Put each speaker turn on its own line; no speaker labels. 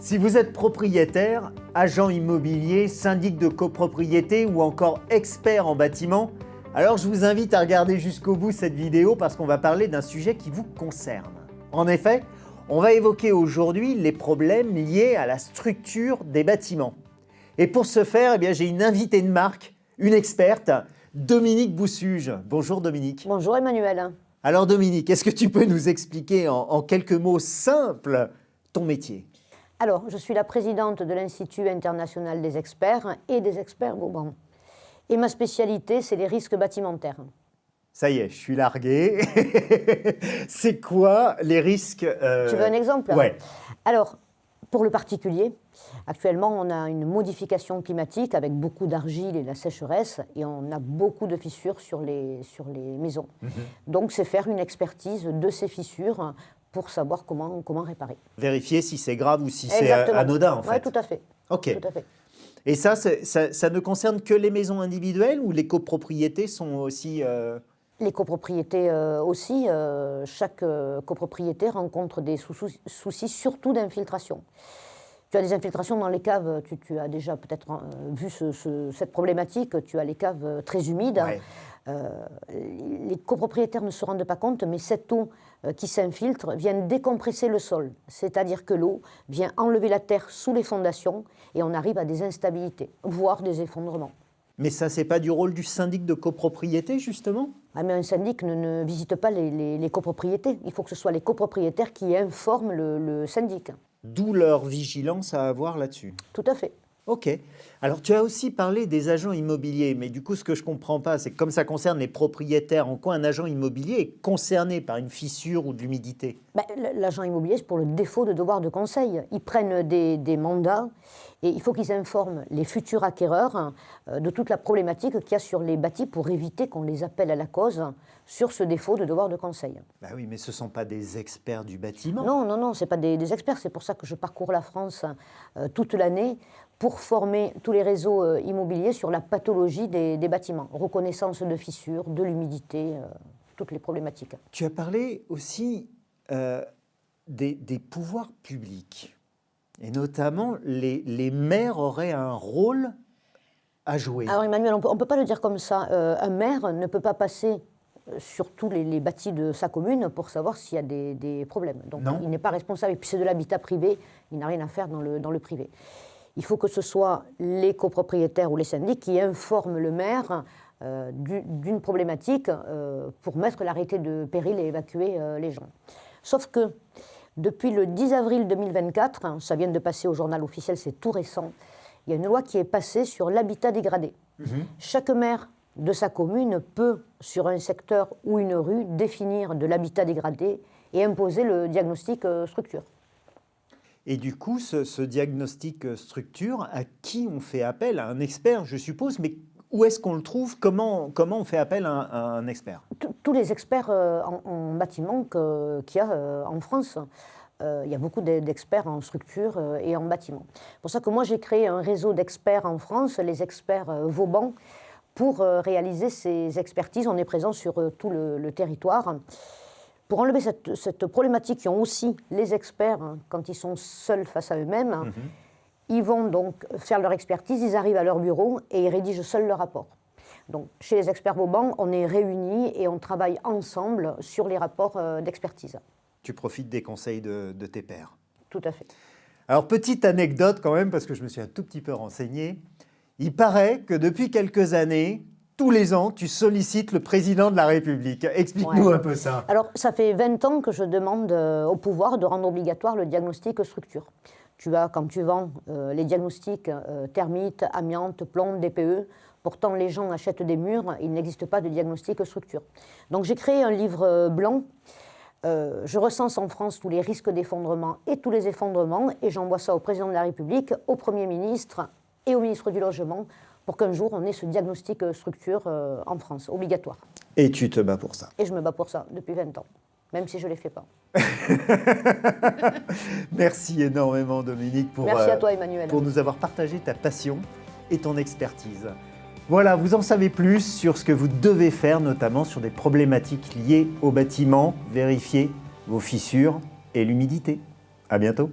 Si vous êtes propriétaire, agent immobilier, syndic de copropriété ou encore expert en bâtiment, alors je vous invite à regarder jusqu'au bout cette vidéo parce qu'on va parler d'un sujet qui vous concerne. En effet, on va évoquer aujourd'hui les problèmes liés à la structure des bâtiments. Et pour ce faire, j'ai une invitée de marque, une experte, Dominique Boussuge. Bonjour Dominique.
Bonjour Emmanuel.
Alors Dominique, est-ce que tu peux nous expliquer en quelques mots simples ton métier ?
Alors, je suis la présidente de l'Institut international des experts et des experts Vauban. Et ma spécialité, c'est les risques bâtimentaires.
Ça y est, je suis largué. C'est quoi les risques
Tu veux un exemple ?
Ouais.
Alors, pour le particulier, actuellement, on a une modification climatique avec beaucoup d'argile et de la sécheresse et on a beaucoup de fissures sur les maisons. Donc, c'est faire une expertise de ces fissures pour savoir comment réparer.
Vérifier si c'est grave ou si c'est anodin, en fait.
Oui, tout à fait.
Ok.
Tout à fait.
Et ça ne concerne que les maisons individuelles ou les copropriétés sont aussi...
Les copropriétés aussi. Chaque copropriété rencontre des soucis, surtout d'infiltration. Tu as des infiltrations dans les caves, tu as déjà peut-être vu cette problématique, tu as les caves très humides.
Ouais.
Les copropriétaires ne se rendent pas compte, mais cette eau qui s'infiltre vient décompresser le sol. C'est-à-dire que l'eau vient enlever la terre sous les fondations et on arrive à des instabilités, voire des effondrements.
Mais ça, c'est pas du rôle du syndic de copropriété, justement ?
Ah, mais un syndic ne visite pas les copropriétés. Il faut que ce soit les copropriétaires qui informent le syndic.
D'où leur vigilance à avoir là-dessus.
Tout à fait.
Ok. Alors, tu as aussi parlé des agents immobiliers, mais du coup, ce que je ne comprends pas, c'est que comme ça concerne les propriétaires, en quoi un agent immobilier est concerné par une fissure ou de l'humidité ?
L'agent immobilier, c'est pour le défaut de devoir de conseil. Ils prennent des mandats et il faut qu'ils informent les futurs acquéreurs de toute la problématique qu'il y a sur les bâtis pour éviter qu'on les appelle à la cause sur ce défaut de devoir de conseil.
Bah oui, mais ce ne sont pas des experts du bâtiment.
Non, ce n'est pas des experts. C'est pour ça que je parcours la France toute l'année pour former tous les réseaux immobiliers sur la pathologie des bâtiments. Reconnaissance de fissures, de l'humidité, toutes les problématiques.
Tu as parlé aussi des pouvoirs publics. Et notamment, les maires auraient un rôle à jouer.
Alors Emmanuel, on ne peut pas le dire comme ça. Un maire ne peut pas passer sur tous les bâtis de sa commune pour savoir s'il y a des problèmes. Donc
non.
Il n'est pas responsable. Et puis c'est de l'habitat privé, il n'a rien à faire dans le privé. Il faut que ce soit les copropriétaires ou les syndics qui informent le maire d'une problématique pour mettre l'arrêté de péril et évacuer les gens. Sauf que depuis le 10 avril 2024, ça vient de passer au journal officiel, c'est tout récent, il y a une loi qui est passée sur l'habitat dégradé. Chaque maire de sa commune peut, sur un secteur ou une rue, définir de l'habitat dégradé et imposer le diagnostic structure.
Et du coup, ce diagnostic structure, à qui on fait appel ? À un expert, je suppose, mais où est-ce qu'on le trouve ? Comment on fait appel à un expert ?
Tous les experts en bâtiment qu'il y a en France. Il y a beaucoup d'experts en structure et en bâtiment. C'est pour ça que moi, j'ai créé un réseau d'experts en France, les experts Vauban, pour réaliser ces expertises. On est présent sur tout le territoire. Pour enlever cette problématique qui ont aussi les experts quand ils sont seuls face à eux-mêmes, ils vont donc faire leur expertise, ils arrivent à leur bureau et ils rédigent seuls leur rapport. Donc, chez les experts Vauban, on est réunis et on travaille ensemble sur les rapports d'expertise.
Tu profites des conseils de tes pairs.
Tout à fait.
Alors, petite anecdote quand même, parce que je me suis un tout petit peu renseigné. Il paraît que depuis quelques années, tous les ans, tu sollicites le président de la République. Explique-nous un peu ça.
Alors, ça fait 20 ans que je demande au pouvoir de rendre obligatoire le diagnostic structure. Tu as, quand tu vends les diagnostics termites, amiante, plomb, DPE, pourtant les gens achètent des murs, il n'existe pas de diagnostic structure. Donc j'ai créé un livre blanc. Je recense en France tous les risques d'effondrement et tous les effondrements et j'envoie ça au président de la République, au Premier ministre et au ministre du Logement pour qu'un jour on ait ce diagnostic structure en France, obligatoire.
Et tu te bats pour ça.
Et je me bats pour ça depuis 20 ans, même si je ne les fais pas.
Merci énormément Dominique
Merci à toi, Emmanuel.
pour nous avoir partagé ta passion et ton expertise. Voilà, vous en savez plus sur ce que vous devez faire, notamment sur des problématiques liées au bâtiment. Vérifiez vos fissures et l'humidité. À bientôt.